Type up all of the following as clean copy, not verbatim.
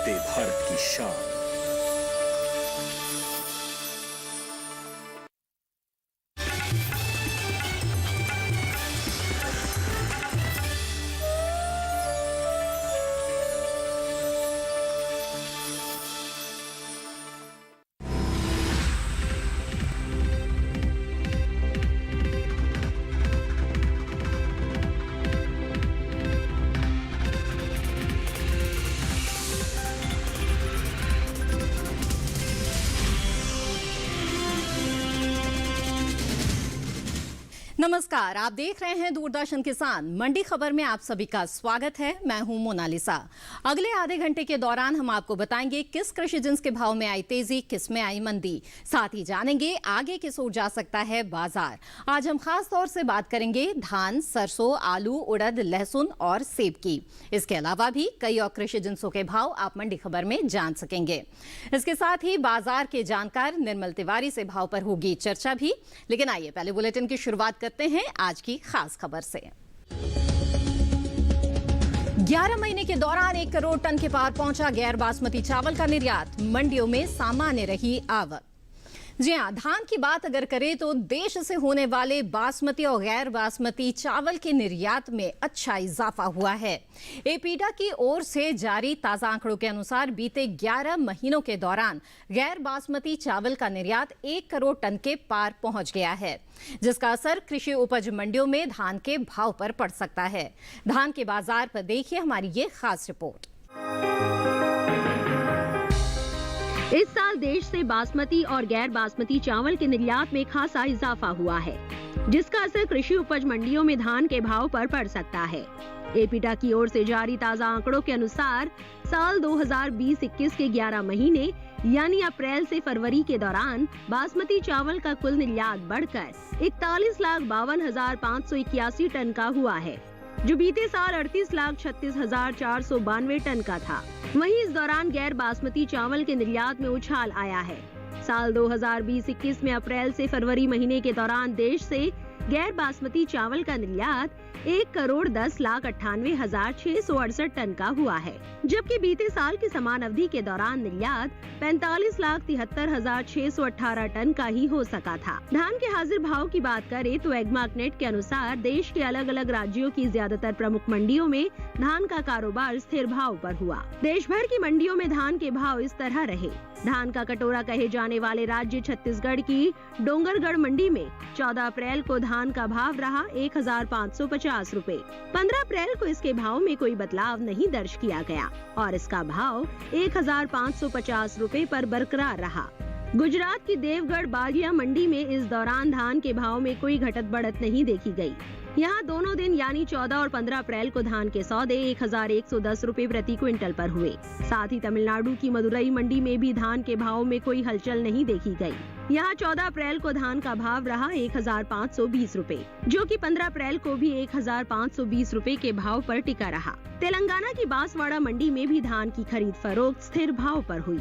बढ़ते भारत की शान। नमस्कार, आप देख रहे हैं दूरदर्शन किसान। मंडी खबर में आप सभी का स्वागत है। मैं हूं मोनालिसा। अगले आधे घंटे के दौरान हम आपको बताएंगे किस कृषि जिन्स के भाव में आई तेजी, किस में आई मंदी। साथ ही जानेंगे आगे किस ओर जा सकता है बाजार। आज हम खास तौर से बात करेंगे धान, सरसों, आलू, उड़द, लहसुन और सेब की। इसके अलावा भी कई और कृषि जिन्सों के भाव आप मंडी खबर में जान सकेंगे। इसके साथ ही बाजार के जानकार निर्मल तिवारी से भाव पर होगी चर्चा भी। लेकिन आइए पहले बुलेटिन की शुरुआत करते हैं आज की खास खबर से। 11 महीने के दौरान 1 करोड़ टन के पार पहुंचा गैर बासमती चावल का निर्यात। मंडियों में सामान्य रही आवक। जी हां, धान की बात अगर करें तो देश से होने वाले बासमती और गैर बासमती चावल के निर्यात में अच्छा इजाफा हुआ है। एपीडा की ओर से जारी ताजा आंकड़ों के अनुसार बीते 11 महीनों के दौरान गैर बासमती चावल का निर्यात 1 करोड़ टन के पार पहुंच गया है, जिसका असर कृषि उपज मंडियों में धान के भाव पर पड़ सकता है। धान के बाजार पर देखिए हमारी ये खास रिपोर्ट। इस साल देश से बासमती और गैर बासमती चावल के निर्यात में खासा इजाफा हुआ है, जिसका असर कृषि उपज मंडियों में धान के भाव पर पड़ सकता है। एपीडा की ओर से जारी ताजा आंकड़ों के अनुसार साल 2020-21 के 11 महीने यानी अप्रैल से फरवरी के दौरान बासमती चावल का कुल निर्यात बढ़कर 41,52,581 टन का हुआ है, जो बीते साल 38,36,492 टन का था। वहीं इस दौरान गैर बासमती चावल के निर्यात में उछाल आया है। साल 2020-21 में अप्रैल से फरवरी महीने के दौरान देश से गैर बासमती चावल का निर्यात 1,10,98,668 टन का हुआ है, जबकि बीते साल की समान अवधि के दौरान निर्यात 45,73,618 टन का ही हो सका था। धान के हाजिर भाव की बात करें तो एग्मार्कनेट के अनुसार देश के अलग अलग राज्यों की ज्यादातर प्रमुख मंडियों में धान का कारोबार स्थिर भाव पर हुआ। देश भर की मंडियों में धान के भाव इस तरह रहे। धान का कटोरा कहे जाने वाले राज्य छत्तीसगढ़ की डोंगरगढ़ मंडी में 14 अप्रैल को धान का भाव रहा 1,550 रुपए। 15 अप्रैल को इसके भाव में कोई बदलाव नहीं दर्ज किया गया और इसका भाव 1,550 रुपए पर बरकरार रहा। गुजरात की देवगढ़ बागिया मंडी में इस दौरान धान के भाव में कोई घटत बढ़त नहीं देखी गई। यहाँ दोनों दिन यानी 14 और 15 अप्रैल को धान के सौदे 1,110 रुपए प्रति क्विंटल पर हुए। साथ ही तमिलनाडु की मदुरई मंडी में भी धान के भाव में कोई हलचल नहीं देखी गई। यहाँ 14 अप्रैल को धान का भाव रहा 1,520 रुपए, जो कि 15 अप्रैल को भी 1,520 रुपए के भाव पर टिका रहा। तेलंगाना की बांसवाड़ा मंडी में भी धान की खरीद फरोख्त स्थिर भाव पर हुई।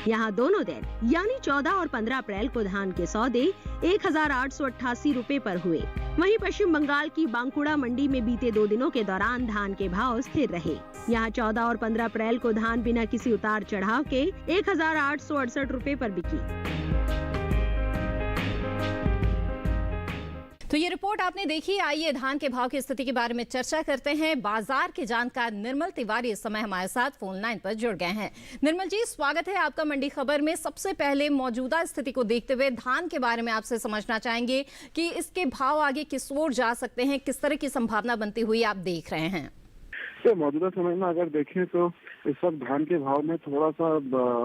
यहाँ दोनों दिन यानी 14 और 15 अप्रैल को धान के सौदे 1,888 रुपए पर हुए। वहीं पश्चिम बंगाल की बांकुड़ा मंडी में बीते 2 दिनों के दौरान धान के भाव स्थिर रहे। यहाँ 14 और 15 अप्रैल को धान बिना किसी उतार चढ़ाव के 1,868 रुपए पर बिकी। तो ये रिपोर्ट आपने देखी। आइए धान के भाव की स्थिति के बारे में चर्चा करते हैं। बाजार के जानकार निर्मल तिवारी इस समय हमारे साथ फोन लाइन पर जुड़ गए हैं। निर्मल जी, स्वागत है आपका मंडी खबर में। सबसे पहले मौजूदा स्थिति को देखते हुए धान के बारे में आपसे समझना चाहेंगे कि इसके भाव आगे किस ओर जा सकते हैं, किस तरह की संभावना बनती हुई आप देख रहे हैं? तो मौजूदा समय में अगर देखें तो इस वक्त धान के भाव में थोड़ा सा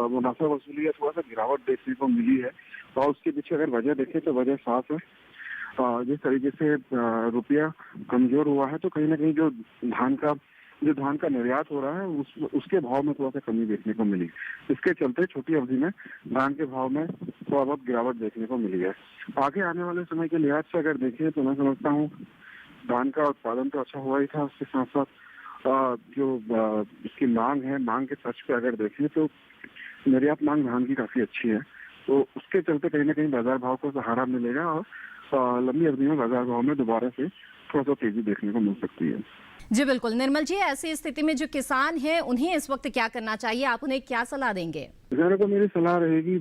मुनाफा वसूली या थोड़ा सा गिरावट देखने को मिली है। और उसके पीछे अगर वजह देखें तो वजह साफ है। जिस तरीके से रुपया कमजोर हुआ है तो कहीं ना कहीं जो धान का निर्यात हो रहा है उसके भाव में थोड़ा सा कमी देखने को मिली। इसके चलते छोटी अवधि में धान के भाव में थोड़ा बहुत गिरावट देखने को मिली है। आगे आने वाले समय के लिहाज से अगर देखें तो मैं समझता हूँ धान का उत्पादन तो अच्छा हुआ ही था, उसके साथ साथ जो इसकी मांग है, मांग के सच पे अगर देखें तो निर्यात मांग धान की काफी अच्छी है। तो उसके चलते कहीं ना कहीं बाजार भाव को सहारा मिलेगा और लंबी अवधि में बाजार भाव में दोबारा से थोड़ा सा तेजी देखने को मिल सकती है। जी बिल्कुल निर्मल जी, ऐसी स्थिति में जो किसान हैं उन्हें इस वक्त क्या करना चाहिए, आप उन्हें क्या सलाह देंगे? किसानों को मेरी सलाह रहेगी,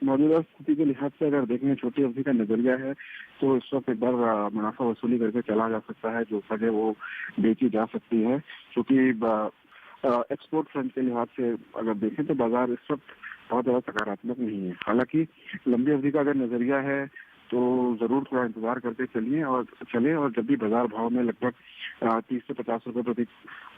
मौजूदा स्थिति के लिहाज से अगर देखें, छोटी अवधि का नजरिया है तो इस वक्त एक बार मुनाफा वसूली करके चला जा सकता है, जो उपज है वो बेची जा सकती है। क्योंकि एक्सपोर्ट फ्रंट के लिहाज से अगर देखें तो बाजार इस वक्त बहुत ज्यादा सकारात्मक नहीं है। हालांकि लंबी अवधि का अगर नजरिया है तो जरूर थोड़ा इंतजार करके चलें और जब भी बाजार भाव में लगभग 30 से 50 रुपए प्रति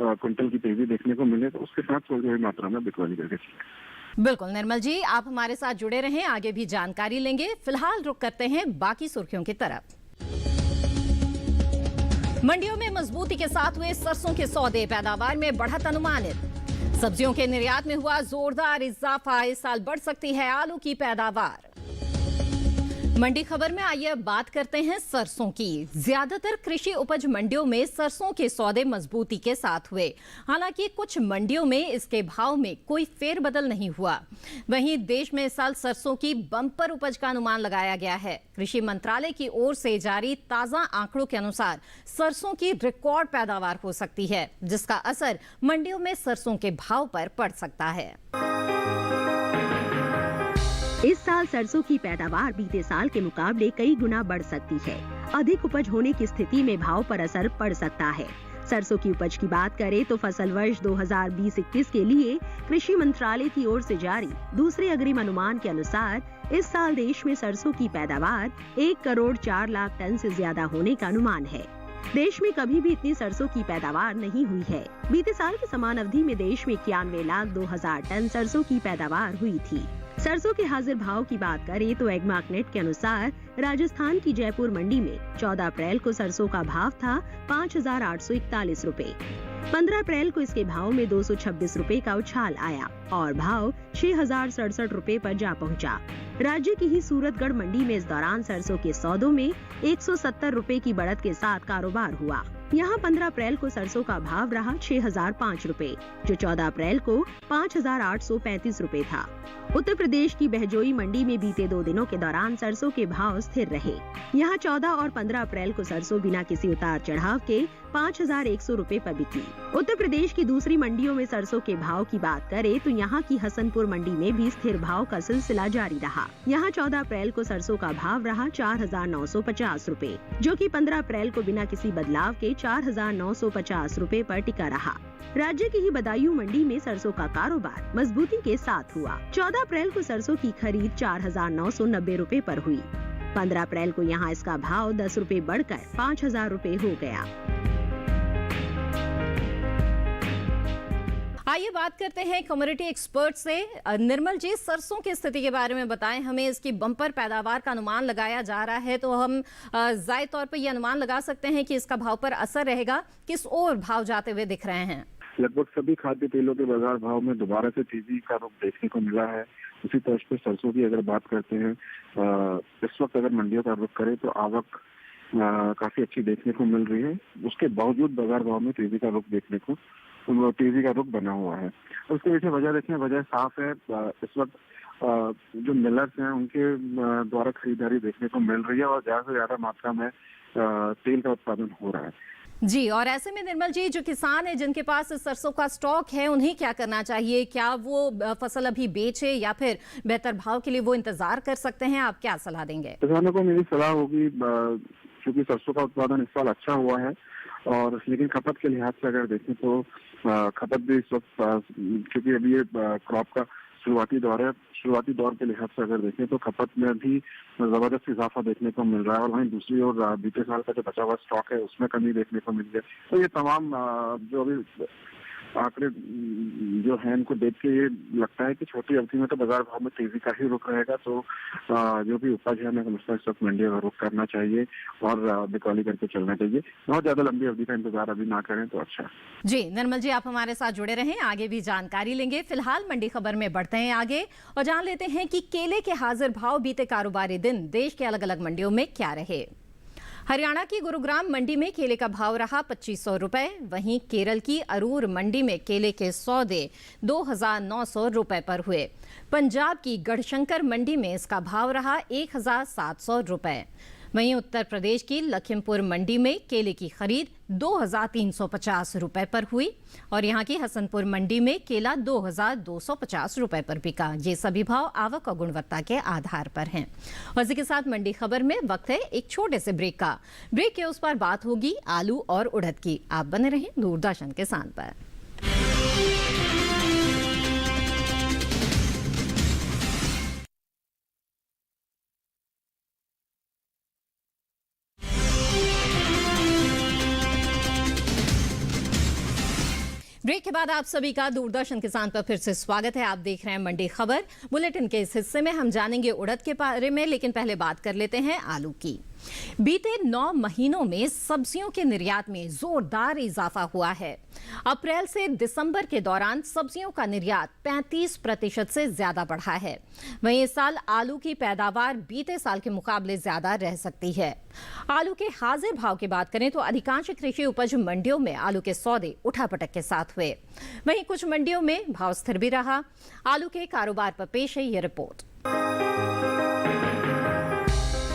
क्विंटल की तेजी देखने को मिले तो उसके साथ थोड़ी थोड़ी मात्रा में बिक्री करके चलें। बिल्कुल निर्मल जी, आप हमारे साथ जुड़े रहें, आगे भी जानकारी लेंगे। फिलहाल रुक करते हैं बाकी सुर्खियों की तरफ। मंडियों में मजबूती के साथ हुए सरसों के सौदे, पैदावार में बढ़त अनुमानित। सब्जियों के निर्यात में हुआ जोरदार इजाफा, इस साल बढ़ सकती है आलू की पैदावार। मंडी खबर में आइए बात करते हैं सरसों की। ज्यादातर कृषि उपज मंडियों में सरसों के सौदे मजबूती के साथ हुए। हालांकि कुछ मंडियों में इसके भाव में कोई फेरबदल नहीं हुआ। वहीं देश में इस साल सरसों की बम्पर उपज का अनुमान लगाया गया है। कृषि मंत्रालय की ओर से जारी ताजा आंकड़ों के अनुसार सरसों की रिकॉर्ड पैदावार हो सकती है, जिसका असर मंडियों में सरसों के भाव पर पड़ सकता है। इस साल सरसों की पैदावार बीते साल के मुकाबले कई गुना बढ़ सकती है। अधिक उपज होने की स्थिति में भाव पर असर पड़ सकता है। सरसों की उपज की बात करें तो फसल वर्ष 2020-21 के लिए कृषि मंत्रालय की ओर से जारी दूसरे अग्रिम अनुमान के अनुसार इस साल देश में सरसों की पैदावार 1 करोड़ 4 लाख टन से ज्यादा होने का अनुमान है। देश में कभी भी इतनी सरसों की पैदावार नहीं हुई है। बीते साल की समान अवधि में देश में 91 लाख 2,000 टन सरसों की पैदावार हुई थी। सरसों के हाजिर भाव की बात करें तो एग्मार्कनेट के अनुसार राजस्थान की जयपुर मंडी में 14 अप्रैल को सरसों का भाव था 5,841 रुपए। 15 अप्रैल को इसके भाव में 226 रुपए का उछाल आया और भाव 6,067 रुपए पर जा पहुंचा। राज्य की ही सूरतगढ़ मंडी में इस दौरान सरसों के सौदों में 170 रुपए की बढ़त के साथ कारोबार हुआ। यहाँ 15 अप्रैल को सरसों का भाव रहा 6,005 रुपए, जो 14 अप्रैल को 5,835 रुपए था। उत्तर प्रदेश की बहजोई मंडी में बीते 2 दिनों के दौरान सरसों के भाव स्थिर रहे। यहाँ 14 और 15 अप्रैल को सरसों बिना किसी उतार चढ़ाव के 5,100 रुपए पर बिकी। उत्तर प्रदेश की दूसरी मंडियों में सरसों के भाव की बात करें तो यहाँ की हसनपुर मंडी में भी स्थिर भाव का सिलसिला जारी रहा। यहाँ 14 अप्रैल को सरसों का भाव रहा 4,950 रुपए, जो कि 15 अप्रैल को बिना किसी बदलाव के 4,950 रुपए पर टिका रहा। राज्य की ही बदायूं मंडी में सरसों का कारोबार मजबूती के साथ हुआ। 14 अप्रैल को सरसों की खरीद 4,990 रुपए पर हुई। 15 अप्रैल को यहाँ इसका भाव 10 रुपए बढ़कर 5,000 रुपए हो गया। आइए बात करते हैं कमोडिटी एक्सपर्ट से। निर्मल जी, सरसों की स्थिति के बारे में बताएं हमें। इसकी बम्पर पैदावार का अनुमान लगाया जा रहा है, तो हम जायद तौर पर यह अनुमान लगा सकते हैं कि इसका भाव पर असर रहेगा। किस ओर भाव जाते हुए दिख रहे हैं? लगभग सभी खाद्य तेलों के बाजार भाव में दोबारा से तेजी का रुख देखने को मिला है। उसी तर्ज पर सरसों की अगर बात करते हैं, इस वक्त अगर मंडियों का रुख करें तो आवक काफी अच्छी देखने को मिल रही है। उसके बावजूद बाजार भाव में तेजी का रुख बना हुआ है। और उसके पीछे वजह देखें, वजह साफ है। इस वक्त जो मिलर्स हैं उनके द्वारा खरीदारी देखने को मिल रही है और ज्यादा से ज्यादा मात्रा में तेल का उत्पादन हो रहा है। जी, और ऐसे में निर्मल जी, जो किसान है जिनके पास सरसों का स्टॉक है, उन्हें क्या करना चाहिए? क्या वो फसल अभी बेचे या फिर बेहतर भाव के लिए वो इंतजार कर सकते हैं? आप क्या सलाह देंगे? किसानों को मेरी सलाह होगी, क्योंकि सरसों का उत्पादन इस साल अच्छा हुआ है और लेकिन खपत के लिहाज से अगर देखें तो खपत भी इस वक्त, क्योंकि अभी ये क्रॉप का शुरुआती दौर के लिहाज से अगर देखें तो खपत में भी जबरदस्त इजाफा देखने को मिल रहा है। और वहीं दूसरी ओर बीते साल का जो बचा हुआ स्टॉक है उसमें कमी देखने को मिल रही है। तो ये तमाम जो अभी आंकड़े जो है इनको देख के ये लगता है कि छोटी अवधि में तो बाजार भाव में तेजी का ही रुख रहेगा। तो जो भी उपज है, मैं समझता हूँ इस वक्त मंडियों का रुख करना चाहिए और बिकौली करके चलना चाहिए। बहुत ज्यादा लंबी अवधि का इंतजार अभी ना करें तो अच्छा। जी निर्मल जी, आप हमारे साथ जुड़े रहें, आगे भी जानकारी लेंगे। फिलहाल मंडी खबर में बढ़ते हैं आगे और जान लेते हैं कि केले के हाजिर भाव बीते कारोबारी दिन देश के अलग अलग मंडियों में क्या रहे। हरियाणा की गुरुग्राम मंडी में केले का भाव रहा 2,500 रुपए। वहीं केरल की अरूर मंडी में केले के सौदे 2,900 रुपए पर हुए। पंजाब की गढ़शंकर मंडी में इसका भाव रहा 1,700 रुपए। वहीं उत्तर प्रदेश की लखीमपुर मंडी में केले की खरीद 2,350 रुपए पर हुई और यहां की हसनपुर मंडी में केला 2,250 रुपए पर बिका। ये सभी भाव आवक और गुणवत्ता के आधार पर हैं। और इसी के साथ मंडी खबर में वक्त है एक छोटे से ब्रेक का। ब्रेक के उस पर बात होगी आलू और उड़द की। आप बने रहें दूरदर्शन किसान पर। ब्रेक के बाद आप सभी का दूरदर्शन किसान पर फिर से स्वागत है। आप देख रहे हैं मंडी खबर। बुलेटिन के इस हिस्से में हम जानेंगे उड़द के बारे में, लेकिन पहले बात कर लेते हैं आलू की। बीते 9 महीनों में सब्जियों के निर्यात में जोरदार इजाफा हुआ है। अप्रैल से दिसंबर के दौरान सब्जियों का निर्यात 35% से ज्यादा बढ़ा है। वहीं इस साल आलू की पैदावार बीते साल के मुकाबले ज्यादा रह सकती है। आलू के हाजिर भाव की बात करें तो अधिकांश कृषि उपज मंडियों में आलू के सौदे उठापटक के साथ हुए। वहीं कुछ मंडियों में भाव स्थिर भी रहा। आलू के कारोबार पर पेश है ये रिपोर्ट।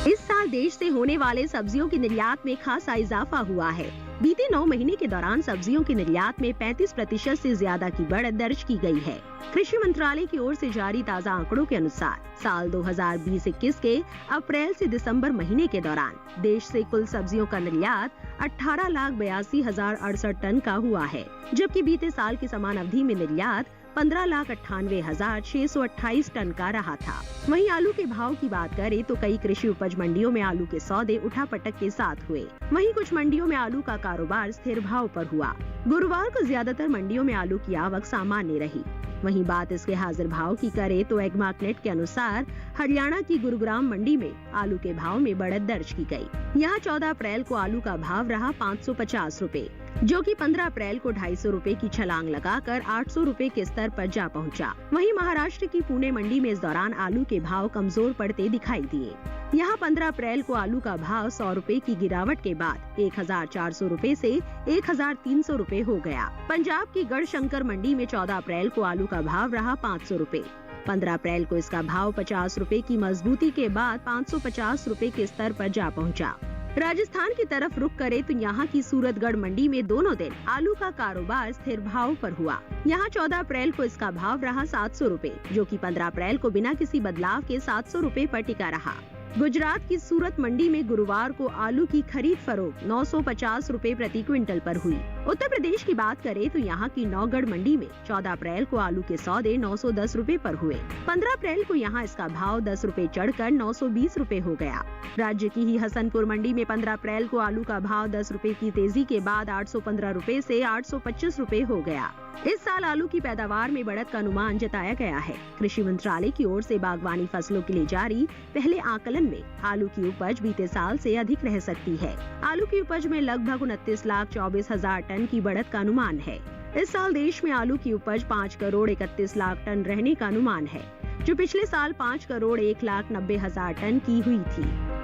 इस साल देश से होने वाले सब्जियों के निर्यात में खासा इजाफा हुआ है। बीते 9 महीने के दौरान सब्जियों के निर्यात में 35% से ज्यादा की बढ़त दर्ज की गई है। कृषि मंत्रालय की ओर से जारी ताज़ा आंकड़ों के अनुसार साल 2020-21 के अप्रैल से दिसंबर महीने के दौरान देश से कुल सब्जियों का निर्यात 18,82,068 टन का हुआ है, जबकि बीते साल की समान अवधि में निर्यात 15,98,628 टन का रहा था। वहीं आलू के भाव की बात करें तो कई कृषि उपज मंडियों में आलू के सौदे उठापटक के साथ हुए। वहीं कुछ मंडियों में आलू का कारोबार स्थिर भाव पर हुआ। गुरुवार को ज्यादातर मंडियों में आलू की आवक सामान्य रही। वहीं बात इसके हाजिर भाव की करें तो एग्मार्कनेट के अनुसार हरियाणा की गुरुग्राम मंडी में आलू के भाव में बढ़त दर्ज की गई। यहाँ 14 अप्रैल को आलू का भाव रहा 550 रुपए, जो कि 15 अप्रैल को 250 रुपए की छलांग लगाकर 800 रुपए के स्तर पर जा पहुंचा। वहीं महाराष्ट्र की पुणे मंडी में इस दौरान आलू के भाव कमजोर पड़ते दिखाई दिए। यहाँ 15 अप्रैल को आलू का भाव 100 रुपए की गिरावट के बाद 1,400 रुपए से 1,300 रुपए हो गया। पंजाब की गढ़शंकर मंडी में 14 अप्रैल को आलू का भाव रहा 500 रुपए। 15 अप्रैल को इसका भाव 50 रुपए की मजबूती के बाद 550 रुपए के स्तर पर जा पहुंचा। राजस्थान की तरफ रुख करे तो यहाँ की सूरतगढ़ मंडी में दोनों दिन आलू का कारोबार स्थिर भाव पर हुआ। यहाँ 14 अप्रैल को इसका भाव रहा 700 रुपए, जो कि 15 अप्रैल को बिना किसी बदलाव के 700 रुपए पर टिका रहा। गुजरात की सूरत मंडी में गुरुवार को आलू की खरीद फरोख्त 950 रुपए प्रति क्विंटल पर हुई। उत्तर प्रदेश की बात करें तो यहाँ की नौगढ़ मंडी में 14 अप्रैल को आलू के सौदे 910 रुपए पर हुए। 15 अप्रैल को यहाँ इसका भाव 10 रुपए चढ़कर 920 रुपए हो गया। राज्य की ही हसनपुर मंडी में 15 अप्रैल को आलू का भाव 10 रुपए की तेजी के बाद 815 रुपए से 825 रुपए हो गया। इस साल आलू की पैदावार में बढ़त का अनुमान जताया गया है। कृषि मंत्रालय की ओर से बागवानी फसलों के लिए जारी पहले आकलन में आलू की उपज बीते साल से अधिक रह सकती है। आलू की उपज में लगभग 29,24,000 टन की बढ़त का अनुमान है। इस साल देश में आलू की उपज 5,31,00,000 टन रहने का अनुमान है, जो पिछले साल 5,01,90,000 टन की हुई थी।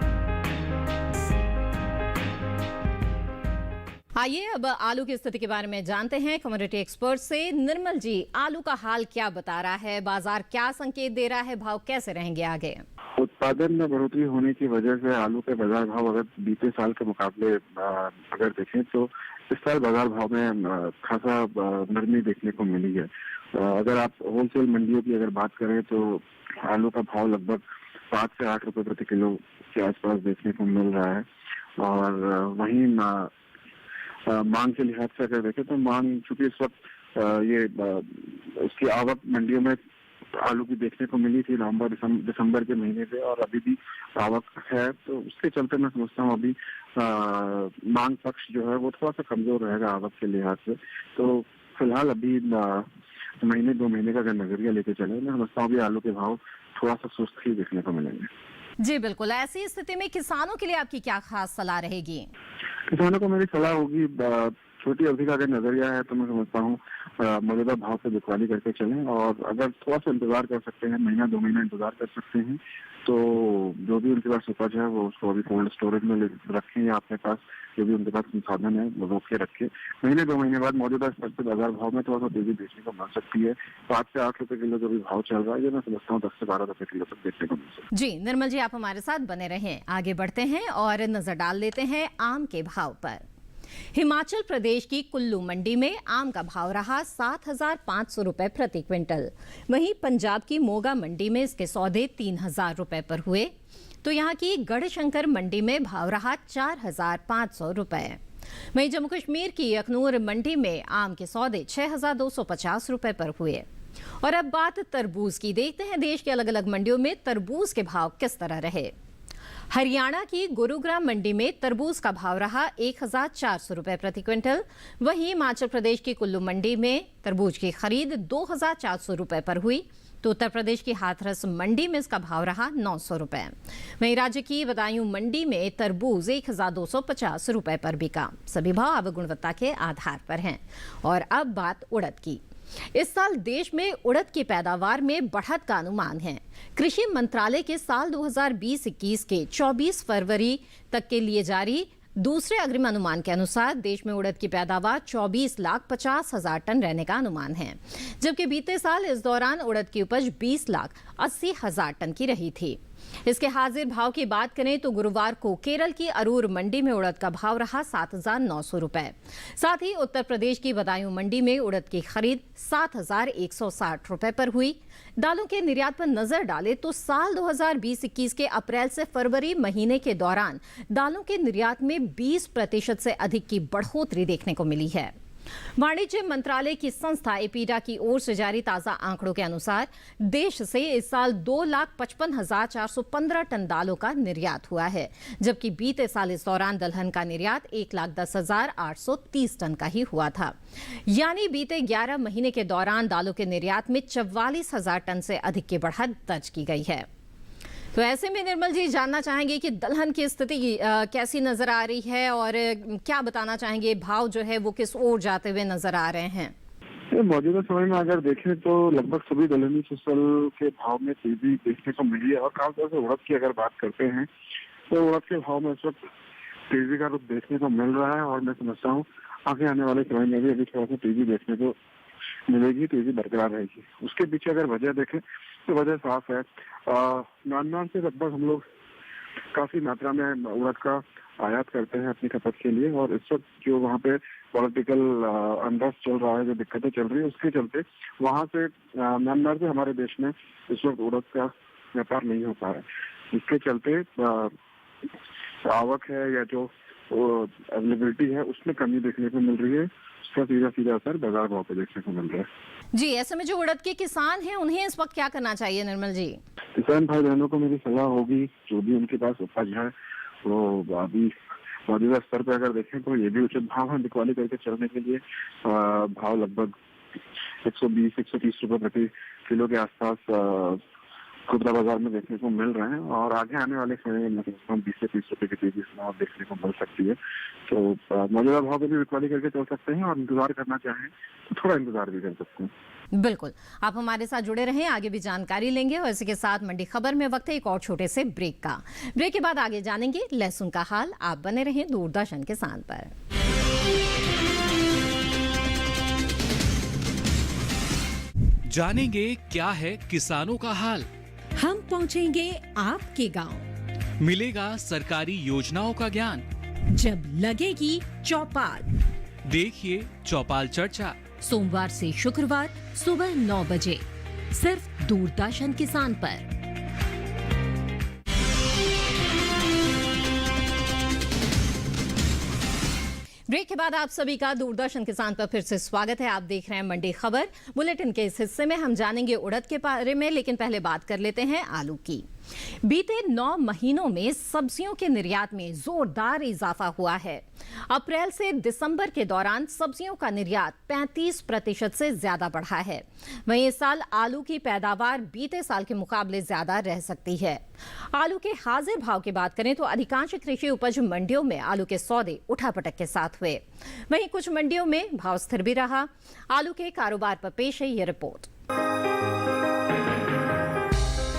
आइए अब आलू की स्थिति के बारे में जानते हैं कमोडिटी एक्सपर्ट से। निर्मल जी, आलू का हाल क्या बता रहा है? बाजार क्या संकेत दे रहा है? भाव कैसे रहेंगे आगे? उत्पादन में बढ़ोतरी होने की वजह से आलू के बाजार भाव अगर बीते साल के मुकाबले अगर देखें तो इस साल बाजार भाव में खासा नरमी देखने को मिली है। अगर आप होलसेल मंडियों की अगर बात करें तो आलू का भाव लगभग 5 से 8 रुपए प्रति किलो के आसपास देखने को मिल रहा है। और वहीं मांग के लिहाज से अगर देखें तो मांग चूंकि इस वक्त ये उसकी आवक मंडियों में आलू की देखने को मिली थी नवंबर दिसंबर के महीने से, और अभी भी आवक है, तो उसके चलते मैं समझता हूँ अभी मांग पक्ष जो है वो थोड़ा सा कमजोर रहेगा आवक के लिहाज से। तो फिलहाल अभी महीने 2 महीने का अगर नजरिया लेके चले, मैं समझता हूँ अभी आलू के भाव थोड़ा सा सुस्त ही देखने को मिलेंगे। जी बिल्कुल। ऐसी स्थिति में किसानों के लिए आपकी क्या खास सलाह रहेगी? किसानों को मेरी सलाह होगी छोटी अवधि का अगर नजरिया है तो मैं समझता हूँ मौजूदा भाव से बिकवाली करके चलें, और अगर थोड़ा सा इंतजार कर सकते हैं, महीना 2 महीना इंतजार कर सकते हैं, तो जो भी उनके पास उपज है वो उसको अभी कोल्ड स्टोरेज में रखें, या अपने पास जो भी उनके पास संसाधन है वो रोक के रखें। महीने 2 महीने बाद मौजूदा स्तर से बाजार भाव में थोड़ा सा तेजी देखने को मिल सकती है। 5 से 8 रुपए किलो जो भी भाव चल रहा है, ये मैं समझता हूँ 10 से 12 रुपए किलो तक देखने को मिल सकता है। जी निर्मल जी, आप हमारे साथ बने रहें। आगे बढ़ते हैं और नजर डाल लेते हैं आम के भाव पर। हिमाचल प्रदेश की कुल्लू मंडी में आम का भाव रहा 7,500 रुपए प्रति क्विंटल। वहीं पंजाब की मोगा मंडी में इसके सौदे 3,000 रुपए पर हुए, तो यहाँ की गढ़शंकर मंडी में भाव रहा 4,500 रुपए। वहीं जम्मू कश्मीर की अखनूर मंडी में आम के सौदे 6,250 रुपए पर हुए। और अब बात तरबूज की। देखते हैं देश की अलग अलग मंडियों में तरबूज के भाव किस तरह रहे। हरियाणा की गुरुग्राम मंडी में तरबूज का भाव रहा 1,400 रुपए प्रति क्विंटल। वहीं हिमाचल प्रदेश की कुल्लू मंडी में तरबूज की खरीद 2,400 रुपए पर हुई, तो उत्तर प्रदेश की हाथरस मंडी में इसका भाव रहा 900 रुपए। वहीं राज्य की बदायूं मंडी में तरबूज 1,250 रुपए पर बिका। सभी भाव अब गुणवत्ता के आधार पर हैं। और अब बात उड़द की। इस साल देश में उड़द की पैदावार में बढ़त का अनुमान है। कृषि मंत्रालय के साल 2020-21 के 24 फरवरी तक के लिए जारी दूसरे अग्रिम अनुमान के अनुसार देश में उड़द की पैदावार 24,50,000 टन रहने का अनुमान है, जबकि बीते साल इस दौरान उड़द की उपज 20,80,000 टन की रही थी। इसके हाजिर भाव की बात करें तो गुरुवार को केरल की अरूर मंडी में उड़द का भाव रहा 7,900 रुपए। साथ ही उत्तर प्रदेश की बदायूं मंडी में उड़द की खरीद 7,160 रुपए पर हुई। दालों के निर्यात पर नजर डालें तो साल 2020-21 के अप्रैल से फरवरी महीने के दौरान दालों के निर्यात में 20% से अधिक की बढ़ोतरी देखने को मिली है। वाणिज्य मंत्रालय की संस्था एपीडा की ओर से जारी ताजा आंकड़ों के अनुसार देश से इस साल 2,55,415 टन दालों का निर्यात हुआ है, जबकि बीते साल इस दौरान दलहन का निर्यात 1,10,830 टन का ही हुआ था। यानी बीते 11 महीने के दौरान दालों के निर्यात में 44,000 टन से अधिक की बढ़त दर्ज की गई है। तो ऐसे में निर्मल जी जानना चाहेंगे कि दलहन की स्थिति कैसी नजर आ रही है और क्या बताना चाहेंगे, भाव जो है वो किस ओर जाते हुए नजर आ रहे हैं? मौजूदा समय में अगर देखें तो लगभग सभी दलहनी फसल के भाव में तेजी देखने को मिली है, और खासतौर से उड़द की अगर बात करते हैं तो उड़द के भाव में इस वक्त तेजी का रुख देखने को मिल रहा है, और मैं समझता हूँ आगे आने वाले समय में भी अभी थोड़ा सा तेजी देखने को मिलेगी, तेजी बरकरार रहेगी। उसके पीछे अगर वजह देखें तो वजह साफ है। म्यांमार से लगभग हम लोग काफी मात्रा में उड़द का आयात करते हैं अपनी खपत के लिए, और इस वक्त जो वहाँ पे पॉलिटिकल अनरेस्ट चल रहा है, जो दिक्कतें चल रही है, उसके चलते वहाँ से म्यांमार से हमारे देश में इस वक्त उड़द का व्यापार नहीं हो पा रहा है। इसके चलते आवक है या जो अवेलेबिलिटी है उसमें कमी देखने को मिल रही है। उसका सीधा सीधा असर बाजार भाव पे देखने को मिल रहा है। जी, ऐसे में जो उड़द के किसान हैं उन्हें इस वक्त क्या करना चाहिए निर्मल जी? किसान भाई बहनों को मेरी सलाह होगी, जो भी उनके पास उपज है वो अभी मौजूदा स्तर पर अगर देखें तो ये भी उचित भाव है बिकवाली करके चलने के लिए। भाव लगभग 120-130 रुपए प्रति किलो के आसपास खुदरा बाजार में देखने को मिल रहे हैं, और आगे आने वाले समय में 20 से 30 रुपए की तेजी से देखने को मिल सकती है। तो मौजूदा भाव में भी बिकवाली करके चल सकते हैं, और इंतजार करना चाहें तो थोड़ा इंतजार भी कर सकते हैं। बिल्कुल, आप हमारे साथ जुड़े रहें, आगे भी जानकारी लेंगे। और इसी के साथ मंडी खबर में वक्त है एक और छोटे से ब्रेक का। ब्रेक के बाद आगे जानेंगे लहसुन का हाल। आप बने रहें दूरदर्शन किसान पर। जानेंगे क्या है किसानों का हाल। हम पहुंचेंगे आपके गांव। मिलेगा सरकारी योजनाओं का ज्ञान। जब लगेगी चौपाल, देखिए चौपाल चर्चा सोमवार से शुक्रवार सुबह 9 बजे सिर्फ दूरदर्शन किसान पर। ब्रेक के बाद आप सभी का दूरदर्शन किसान पर फिर से स्वागत है। आप देख रहे हैं मंडी खबर। बुलेटिन के इस हिस्से में हम जानेंगे उड़द के बारे में, लेकिन पहले बात कर लेते हैं आलू की। बीते 9 महीनों में सब्जियों के निर्यात में जोरदार इजाफा हुआ है। अप्रैल से दिसंबर के दौरान सब्जियों का निर्यात 35% से ज्यादा बढ़ा है। वहीं इस साल आलू की पैदावार बीते साल के मुकाबले ज्यादा रह सकती है। आलू के हाजिर भाव की बात करें तो अधिकांश कृषि उपज मंडियों में आलू के सौदे उठापटक के साथ हुए। वहीं कुछ मंडियों में भाव स्थिर भी रहा। आलू के कारोबार पर पेश है ये रिपोर्ट।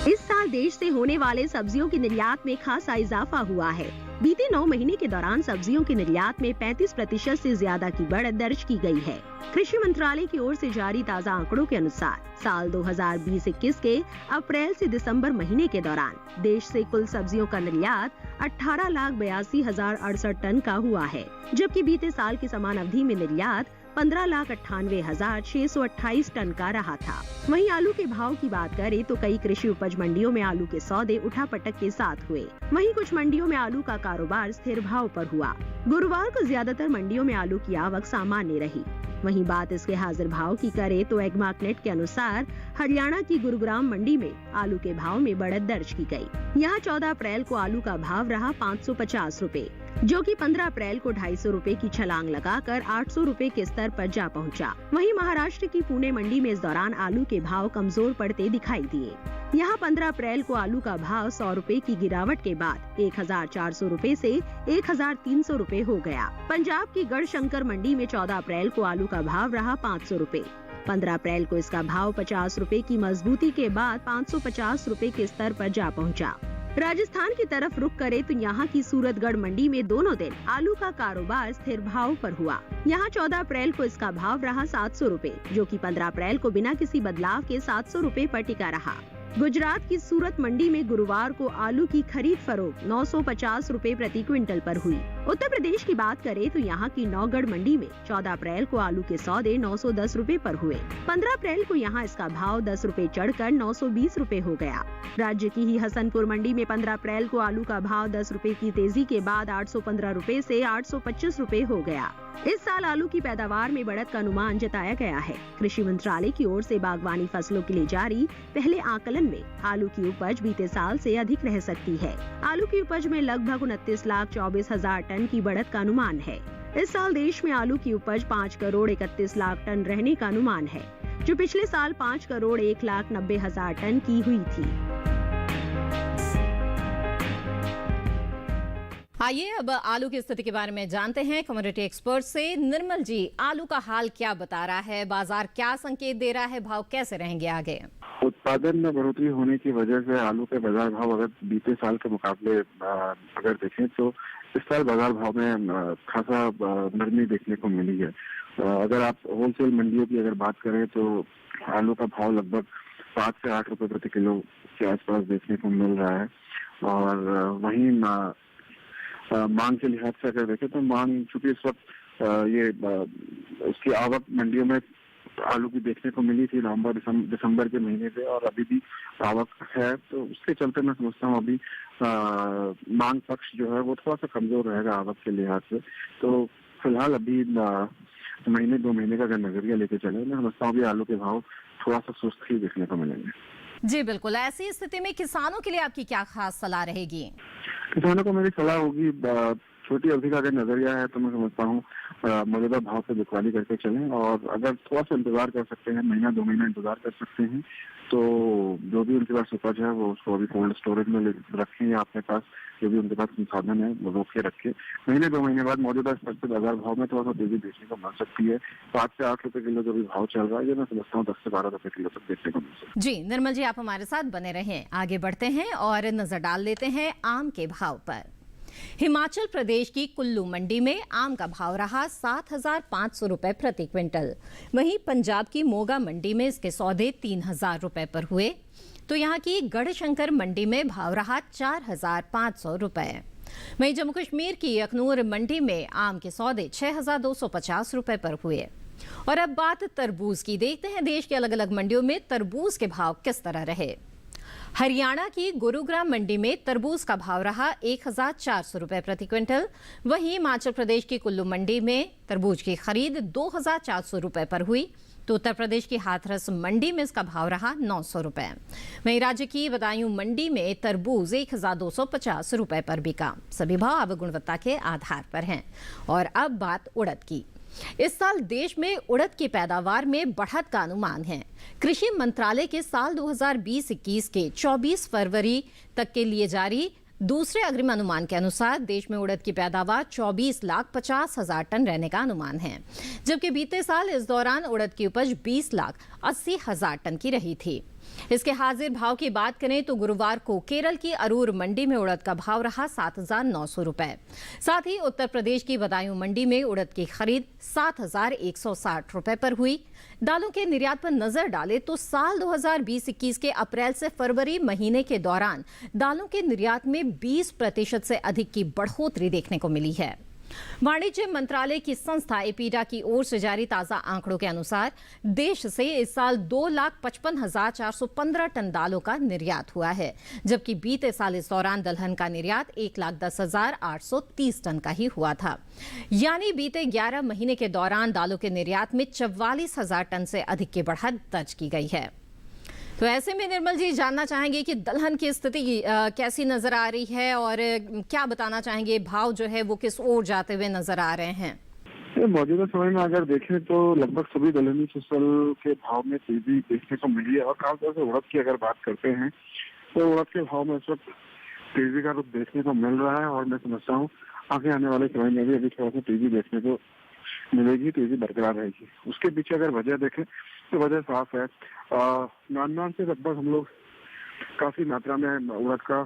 इस साल देश से होने वाले सब्जियों के निर्यात में खासा इजाफा हुआ है। बीते 9 महीने के दौरान सब्जियों के निर्यात में 35% से ज्यादा की बढ़त दर्ज की गई है। कृषि मंत्रालय की ओर से जारी ताज़ा आंकड़ों के अनुसार साल 2020-21 के अप्रैल से दिसंबर महीने के दौरान देश से कुल सब्जियों का निर्यात 18,82,068 टन का हुआ है, जबकि बीते साल की समान अवधि में निर्यात 15,98,628 टन का रहा था। वहीं आलू के भाव की बात करें तो कई कृषि उपज मंडियों में आलू के सौदे उठापटक के साथ हुए। वहीं कुछ मंडियों में आलू का कारोबार स्थिर भाव पर हुआ। गुरुवार को ज्यादातर मंडियों में आलू की आवक सामान्य रही। वहीं बात इसके हाजिर भाव की करें तो एग्मार्कनेट के अनुसार हरियाणा की गुरुग्राम मंडी में आलू के भाव में बढ़त दर्ज की गई। यहाँ 14 अप्रैल को आलू का भाव रहा 550 रुपए, जो कि 15 अप्रैल को 250 रुपए की छलांग लगाकर 800 रुपए के स्तर पर जा पहुंचा। वहीं महाराष्ट्र की पुणे मंडी में इस दौरान आलू के भाव कमजोर पड़ते दिखाई दिए। यहाँ 15 अप्रैल को आलू का भाव 100 रुपए की गिरावट के बाद 1,400 रुपए से 1,300 रुपए हो गया। पंजाब की गढ़शंकर मंडी में 14 अप्रैल को आलू का भाव रहा 500 रुपए। 15 अप्रैल को इसका भाव 50 रुपए की मजबूती के बाद 550 रुपए के स्तर पर जा पहुंचा। राजस्थान की तरफ रुख करे तो यहाँ की सूरतगढ़ मंडी में दोनों दिन आलू का कारोबार स्थिर भाव पर हुआ। यहाँ 14 अप्रैल को इसका भाव रहा 700 रुपए, जो कि 15 अप्रैल को बिना किसी बदलाव के 700 रुपए पर टिका रहा। गुजरात की सूरत मंडी में गुरुवार को आलू की खरीद फरोख्त 950 रुपए प्रति क्विंटल पर हुई। उत्तर प्रदेश की बात करें तो यहाँ की नौगढ़ मंडी में 14 अप्रैल को आलू के सौदे 910 रुपए पर हुए। 15 अप्रैल को यहाँ इसका भाव 10 रुपए चढ़कर 920 रुपए हो गया। राज्य की ही हसनपुर मंडी में 15 अप्रैल को आलू का भाव 10 रुपए की तेजी के बाद 815 रुपए से 825 रुपए हो गया। इस साल आलू की पैदावार में बढ़त का अनुमान जताया गया है। कृषि मंत्रालय की ओर से बागवानी फसलों के लिए जारी पहले आकलन में आलू की उपज बीते साल से अधिक रह सकती है। आलू की उपज में लगभग 29,24,000 टन की बढ़त का अनुमान है। इस साल देश में आलू की उपज 5,31,00,000 टन रहने का अनुमान है, जो पिछले साल 5,01,90,000 टन की हुई थी। आइए अब आलू की स्थिति के बारे में जानते हैं कमोडिटी एक्सपर्ट से। निर्मल जी, आलू का हाल क्या बता रहा है? बाजार क्या संकेत दे रहा है? भाव कैसे रहेंगे आगे? उत्पादन में बढ़ोतरी होने की वजह से आलू के बाजार भाव अगर बीते साल के मुकाबले अगर देखें तो इस साल बाजार भाव में खासा नरमी देखने को मिली है। अगर आप होलसेल मंडियों की अगर बात करें तो आलू का भाव लगभग 5 से 8 रुपए प्रति किलो के आसपास देखने को मिल रहा है। और वहीं मांग के लिहाज से अगर देखें तो मांग चूंकि इस वक्त ये उसकी आवक मंडियों में आलू की देखने को मिली थी नवंबर दिसंबर के महीने से, और अभी भी आवक है, तो उसके चलते मैं समझता हूँ अभी मांग पक्ष जो है वो थोड़ा सा कमजोर रहेगा आवक के लिहाज से। तो फिलहाल अभी महीने 2 महीने का अगर नजरिया लेके चले, मैं समझता हूँ अभी आलू के भाव थोड़ा सा सुस्त ही देखने को मिलेंगे। जी बिल्कुल। ऐसी स्थिति में किसानों के लिए आपकी क्या खास सलाह रहेगी? किसानों को मेरी सलाह होगी, छोटी अवधि का अगर नजरिया है तो मैं समझता हूँ मौजूदा भाव से बिकवाली करके चलें, और अगर थोड़ा सा इंतजार कर सकते हैं, महीना 2 महीना इंतजार कर सकते हैं, तो जो भी उनके पास उपज है वो उसको अभी कोल्ड स्टोरेज में रखें या अपने पास जो भी उनके पास संसाधन है वो रोक के रखें। महीने 2 महीने बाद मौजूदा स्तर से बाजार भाव में थोड़ा सा तेजी देखने को मिल सकती है। 5 से 8 रुपए किलो जो भी भाव चल रहा है, ये मैं समझता हूँ 10 से 12 रुपए किलो तक देखने को मिल सकता है। जी निर्मल जी, आप हमारे साथ बने रहें। आगे बढ़ते हैं और नजर डाल लेते हैं आम के भाव पर। हिमाचल प्रदेश की कुल्लू मंडी में आम का भाव रहा 7,500 रुपए प्रति क्विंटल। वहीं पंजाब की मोगा मंडी में इसके सौदे 3,000 रुपए पर हुए। तो यहाँ की गढ़शंकर मंडी में भाव रहा 4,500 रुपए। वहीं जम्मू कश्मीर की अखनूर मंडी में आम के सौदे 6,250 रुपए पर हुए। और अब बात तरबूज की। देखते हैं देश की अलग अलग मंडियों में तरबूज के भाव किस तरह रहे। हरियाणा की गुरुग्राम मंडी में तरबूज का भाव रहा 1,400 रुपए प्रति क्विंटल। वहीं हिमाचल प्रदेश की कुल्लू मंडी में तरबूज की खरीद 2,400 रुपए पर हुई। तो उत्तर प्रदेश की हाथरस मंडी में इसका भाव रहा 900 रुपए। वहीं राज्य की बदायूं मंडी में तरबूज 1250 रुपए पर बिका। सभी भाव अब गुणवत्ता के आधार पर हैं। और अब बात उड़द की। इस साल देश में उड़द की पैदावार में बढ़त का अनुमान है। कृषि मंत्रालय के साल 2020-21 के 24 फरवरी तक के लिए जारी दूसरे अग्रिम अनुमान के अनुसार देश में उड़द की पैदावार 24,50,000 टन रहने का अनुमान है, जबकि बीते साल इस दौरान उड़द की उपज 20,80,000 टन की रही थी। इसके हाजिर भाव की बात करें तो गुरुवार को केरल की अरूर मंडी में उड़द का भाव रहा 7,900 रुपए। साथ ही उत्तर प्रदेश की बदायूं मंडी में उड़द की खरीद 7,160 रुपए पर हुई। दालों के निर्यात पर नजर डालें तो साल 2020-21 के अप्रैल से फरवरी महीने के दौरान दालों के निर्यात में 20% से अधिक की बढ़ोतरी देखने को मिली है। वाणिज्य मंत्रालय की संस्था एपीडा की ओर से जारी ताजा आंकड़ों के अनुसार देश से इस साल 2,55,415 टन दालों का निर्यात हुआ है, जबकि बीते साल इस दौरान दलहन का निर्यात 1,10,830 टन का ही हुआ था। यानी बीते 11 महीने के दौरान दालों के निर्यात में 44,000 टन से अधिक की बढ़त दर्ज की गई है। तो ऐसे में निर्मल जी जानना चाहेंगे कि दलहन की स्थिति कैसी नजर आ रही है और क्या बताना चाहेंगे, भाव जो है वो किस ओर जाते हुए नजर आ रहे हैं? मौजूदा समय में अगर देखें तो लगभग सभी दलहनी फसल के भाव में तेजी देखने को मिली है। और खासतौर से उड़द की अगर बात करते हैं तो उड़द के भाव में इस वक्त तेजी का रुख देखने को मिल रहा है। और मैं समझता हूँ आगे आने वाले समय में भी अभी थोड़ा सा तेजी देखने को मिलेगी, तेजी बरकरार रहेगी। उसके पीछे अगर वजह देखें तो वजह साफ है। म्यांमार से लगभग हम लोग काफी मात्रा में उड़द का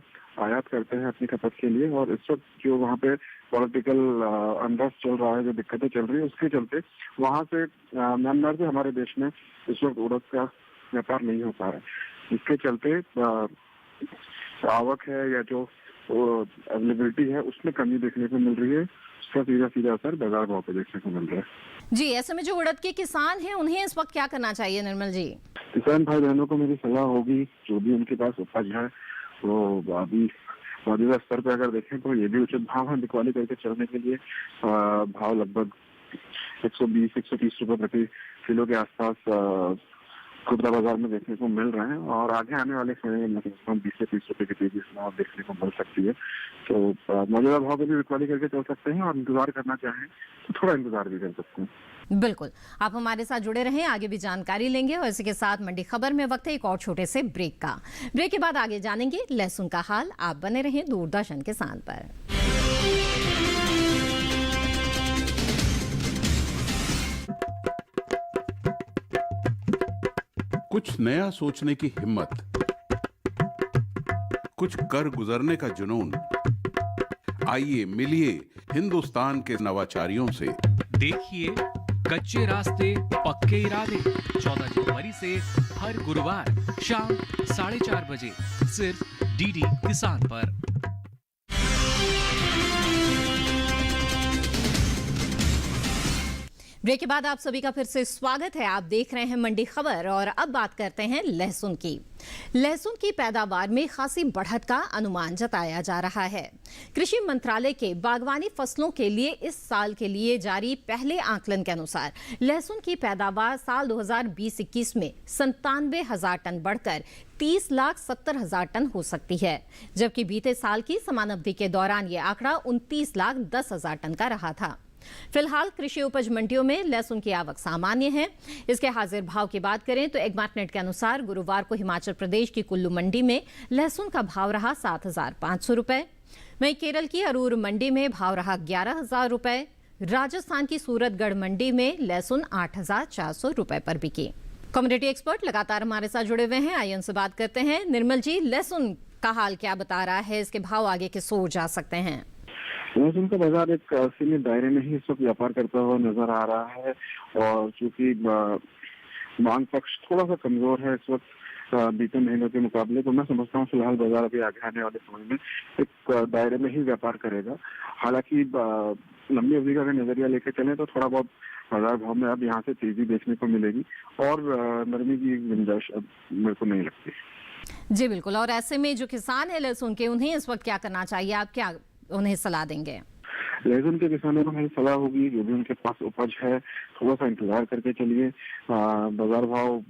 आयात करते हैं अपनी खपत के लिए। और इस वक्त जो वहाँ पे पॉलिटिकल अनरेस्ट चल रहा है, जो दिक्कतें चल रही है, उसके चलते वहाँ से म्यांमार से हमारे देश में इस वक्त उड़द का व्यापार नहीं हो पा रहा है। इसके चलते आवक है या जो अवेलेबिलिटी है उसमें कमी देखने को मिल रही है। उसका सीधा असर बाजार भाव पे देखने को मिल रहा है। जी, ऐसे में जो उड़द के किसान हैं उन्हें इस वक्त क्या करना चाहिए निर्मल जी? किसान भाई बहनों को मेरी सलाह होगी, जो भी उनके पास उपज है वो अभी मौजूदा स्तर पे अगर देखें तो ये भी उचित भाव है बिकवाली करके चलने के लिए। भाव लगभग 120-130 रुपए प्रति किलो के आसपास खुदरा बाजार में देखने को मिल रहे हैं। और आगे आने वाले समय में 20 से 30 रुपए की तेजी से देखने को मिल सकती है। तो मौजूदा भाव पे भी बिकवाली करके चल सकते हैं और इंतजार करना चाहें तो थोड़ा इंतजार भी कर सकते हैं। बिल्कुल, आप हमारे साथ जुड़े रहें, आगे भी जानकारी लेंगे। और इसी के साथ मंडी खबर में वक्त है एक और छोटे से ब्रेक का। ब्रेक के बाद आगे जानेंगे लहसुन का हाल। आप बने रहें दूरदर्शन किसान पर। कुछ नया सोचने की हिम्मत, कुछ कर गुजरने का जुनून। आइए मिलिए हिंदुस्तान के नवाचारियों से। देखिए कच्चे रास्ते पक्के इरादे 14 जनवरी से हर गुरुवार शाम 4:30 बजे सिर्फ डीडी किसान पर। ब्रेक के बाद आप सभी का फिर से स्वागत है। आप देख रहे हैं मंडी खबर और अब बात करते हैं लहसुन की। लहसुन की पैदावार में खासी बढ़त का अनुमान जताया जा रहा है। कृषि मंत्रालय के बागवानी फसलों के लिए इस साल के लिए जारी पहले आकलन के अनुसार लहसुन की पैदावार साल 2020-21 में 97,000 टन बढ़कर 30,70,000 टन हो सकती है, जबकि बीते साल की समान अवधि के दौरान ये आंकड़ा 29,10,000 टन का रहा था। फिलहाल कृषि उपज मंडियों में लहसुन की आवक सामान्य है। इसके हाजिर भाव की बात करें तो एग्मार्कनेट के अनुसार गुरुवार को हिमाचल प्रदेश की कुल्लू मंडी में लहसुन का भाव रहा 7,500 रुपए। वहीं केरल की अरूर मंडी में भाव रहा 11,000 रुपए। राजस्थान की सूरतगढ़ मंडी में लहसुन 8,400 रुपए पर बिकी। कम्युनिटी एक्सपर्ट लगातार हमारे साथ जुड़े हुए हैं, आइए उनसे बात करते हैं। निर्मल जी, लहसुन का हाल क्या बता रहा है? इसके भाव आगे किस ओर जा सकते हैं? लहसुन का बाजार एक सीमित दायरे में ही इस वक्त व्यापार करता हुआ नजर आ रहा है। और चूंकि मांग पक्ष थोड़ा सा कमजोर है इस वक्त बीते महीनों के मुकाबले, तो मैं समझता हूँ फिलहाल बाजार अभी आगे आने वाले समय में एक दायरे में ही व्यापार करेगा। हालांकि लंबी अवधि का अगर नजरिया लेकर चले तो थोड़ा बहुत बाजार भाव में अब यहाँ से तेजी देखने को मिलेगी और नरमी की गुंजाइश अब मेरे को नहीं लगती। जी बिल्कुल। और ऐसे में जो किसान है लहसुन के, उन्हें इस वक्त क्या करना चाहिए? आप क्या उन्हें सलाह देंगे? लहसुन के किसानों को मेरी सलाह होगी, जो भी उनके पास उपज है थोड़ा सा इंतजार करके चलिए। बाजार भाव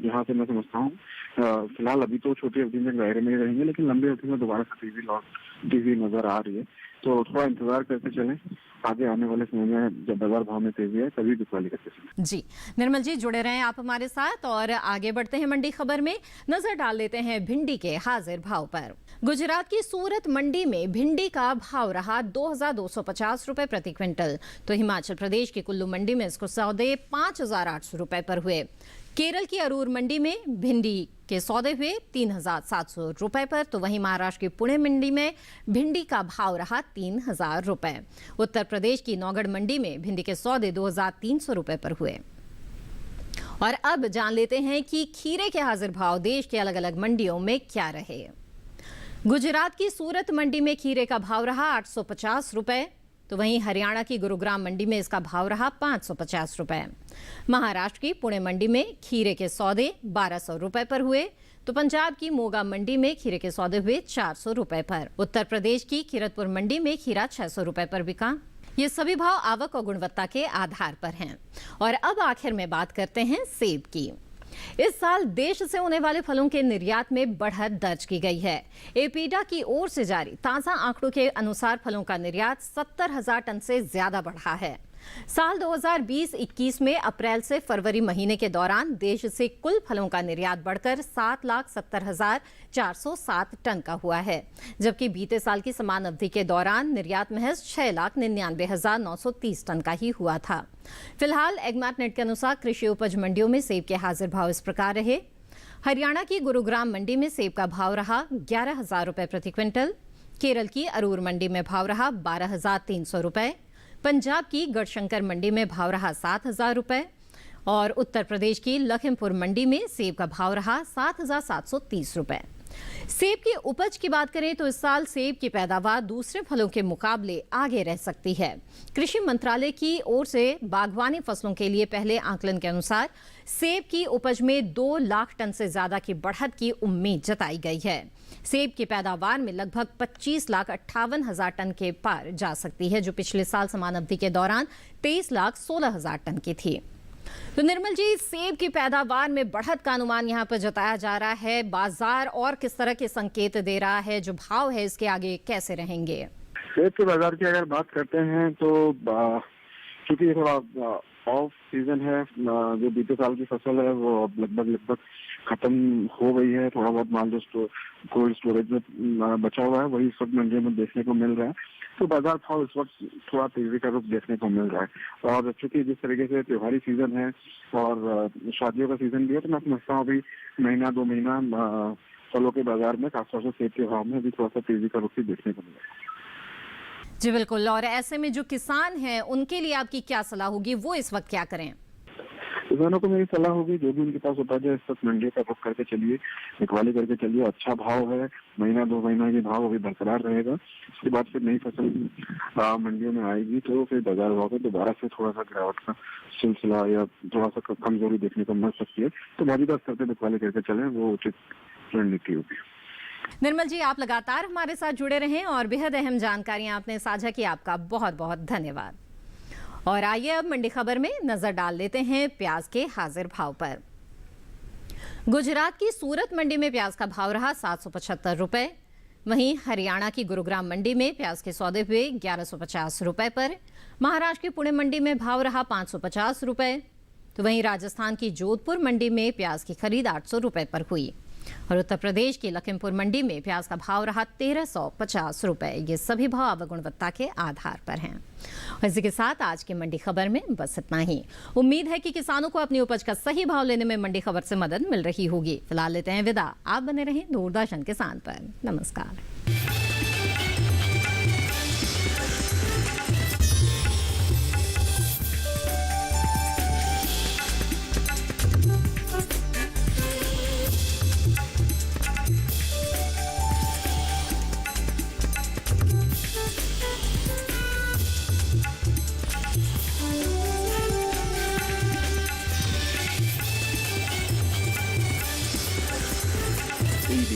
यहाँ से मैं समझता हूँ फिलहाल अभी तो छोटी अवधि में दायरे में रहेंगे, लेकिन लंबी अवधि में दोबारा से तेजी नजर आ रही है, तो थोड़ा इंतजार करके चलें। आगे आने वाले समय में जब बाजार भाव में तेजी है तभी बिकवाली करके चलें। जी निर्मल जी, जुड़े रहें आप हमारे साथ और आगे बढ़ते हैं मंडी खबर में। नजर डाल लेते हैं भिंडी के हाजिर भाव पर। गुजरात की सूरत मंडी में भिंडी का भाव रहा 2250 रुपए प्रति क्विंटल, तो हिमाचल प्रदेश की कुल्लू मंडी में इसको सौदे 5800 रुपए पर हुए। केरल की अरूर मंडी में भिंडी के सौदे हुए 3700 रुपए पर, तो वहीं महाराष्ट्र की पुणे मंडी में भिंडी का भाव रहा 3000 रुपए। उत्तर प्रदेश की नौगढ़ मंडी में भिंडी के सौदे 2300 रुपए पर हुए। और अब जान लेते हैं कि खीरे के हाजिर भाव देश के अलग अलग मंडियों में क्या रहे। गुजरात की सूरत मंडी में खीरे का भाव रहा 850 रुपए, तो वहीं हरियाणा की गुरुग्राम मंडी में इसका भाव रहा 550 रुपए। महाराष्ट्र की पुणे मंडी में खीरे के सौदे 1200 रुपए पर हुए, तो पंजाब की मोगा मंडी में खीरे के सौदे हुए 400 रुपए पर। उत्तर प्रदेश की किरतपुर मंडी में खीरा 600 रुपए पर बिका। ये सभी भाव आवक और गुणवत्ता के आधार पर हैं। और अब आखिर में बात करते हैं सेब की। इस साल देश से होने वाले फलों के निर्यात में बढ़त दर्ज की गई है। एपीडा की ओर से जारी ताजा आंकड़ों के अनुसार फलों का निर्यात 70,000 टन से ज्यादा बढ़ा है। साल 2020-21 में अप्रैल से फरवरी महीने के दौरान देश से कुल फलों का निर्यात बढ़कर 7,70,407 टन का हुआ है, जबकि बीते साल की समान अवधि के दौरान निर्यात महज 6,99,930 टन का ही हुआ था। फिलहाल एग्मैटनेट के अनुसार कृषि उपज मंडियों में सेब के हाजिर भाव इस प्रकार रहे। हरियाणा की गुरुग्राम मंडी में सेब का भाव रहा 11,000 रुपए प्रति क्विंटल। केरल की अरूर मंडी में भाव रहा 12,300 रुपए। पंजाब की गढ़शंकर मंडी में भाव रहा 7,000 रुपए और उत्तर प्रदेश की लखीमपुर मंडी में सेब का भाव रहा 7,730 रुपए। सेब की उपज की बात करें तो इस साल सेब की पैदावार दूसरे फलों के मुकाबले आगे रह सकती है। कृषि मंत्रालय की ओर से बागवानी फसलों के लिए पहले आकलन के अनुसार सेब की उपज में 2 लाख टन से ज्यादा की बढ़त की उम्मीद जताई गई है। सेब की पैदावार में लगभग 25,58,000 टन के पार जा सकती है, जो पिछले साल समान अवधि के दौरान 23,16,000 टन की थी। तो निर्मल जी, सेब की पैदावार में बढ़त का अनुमान यहाँ पर जताया जा रहा है। बाजार और किस तरह के संकेत दे रहा है, जो भाव है इसके आगे कैसे रहेंगे? सेब के बाजार की अगर बात करते हैं तो क्योंकि थोड़ा ऑफ सीजन है, जो बीते साल की फसल है वो लगभग खत्म हो गई है। थोड़ा बहुत माल जो कोल्ड स्टोरेज में बचा हुआ है वही इस वक्त मंडी में देखने को मिल रहा है, तो बाजार भाव इस वक्त थोड़ा तेजी का रुख देखने को मिल रहा है। और चूंकि जिस तरीके से त्योहारी सीजन है और शादियों का सीजन भी है, तो मैं समझता हूँ अभी 1-2 महीना फलों के बाजार में खासतौर से सेब के भाव में अभी थोड़ा सा तेजी का रुख भी देखने को मिलेगा। जी बिल्कुल। और ऐसे में जो किसान हैं उनके लिए आपकी क्या सलाह होगी, वो इस वक्त क्या करें? किसानों को मेरी सलाह होगी, जो भी उनके पास उपज है इस वक्त मंडी का रुख करके चलिए, बिकवाली करके चलिए। अच्छा भाव है, 1-2 महीना के भाव अभी बरकरार रहेगा। उसके बाद फिर नई फसल मंडियों में आएगी तो फिर बाजार भाव में दोबारा से थोड़ा सा गिरावट का सिलसिला या थोड़ा सा कमजोरी देखने को मिल सकती है। तो मौजूदा स्तर पर बिकवाली करके चले, वो उचित रणनीति होगी। निर्मल जी, आप लगातार हमारे साथ जुड़े रहें और बेहद अहम जानकारियां आपने साझा की, आपका बहुत बहुत धन्यवाद। और आइए अब मंडी खबर में नजर डाल लेते हैं प्याज के हाजिर भाव पर। गुजरात की सूरत मंडी में प्याज का भाव रहा 775 रुपए। वहीं हरियाणा की गुरुग्राम मंडी में प्याज के सौदे हुए 1150 रुपए पर। महाराष्ट्र की पुणे मंडी में भाव रहा 550 रुपए, तो वहीं राजस्थान की जोधपुर मंडी में प्याज की खरीद 800 रुपए पर हुई। और उत्तर प्रदेश की लखीमपुर मंडी में प्याज का भाव रहा 1350 रुपए। ये सभी भाव गुणवत्ता के आधार पर हैं। इसी के साथ आज की मंडी खबर में बस इतना ही। उम्मीद है कि किसानों को अपनी उपज का सही भाव लेने में मंडी खबर से मदद मिल रही होगी। फिलहाल लेते हैं विदा। आप बने रहें दूरदर्शन किसान पर। नमस्कार।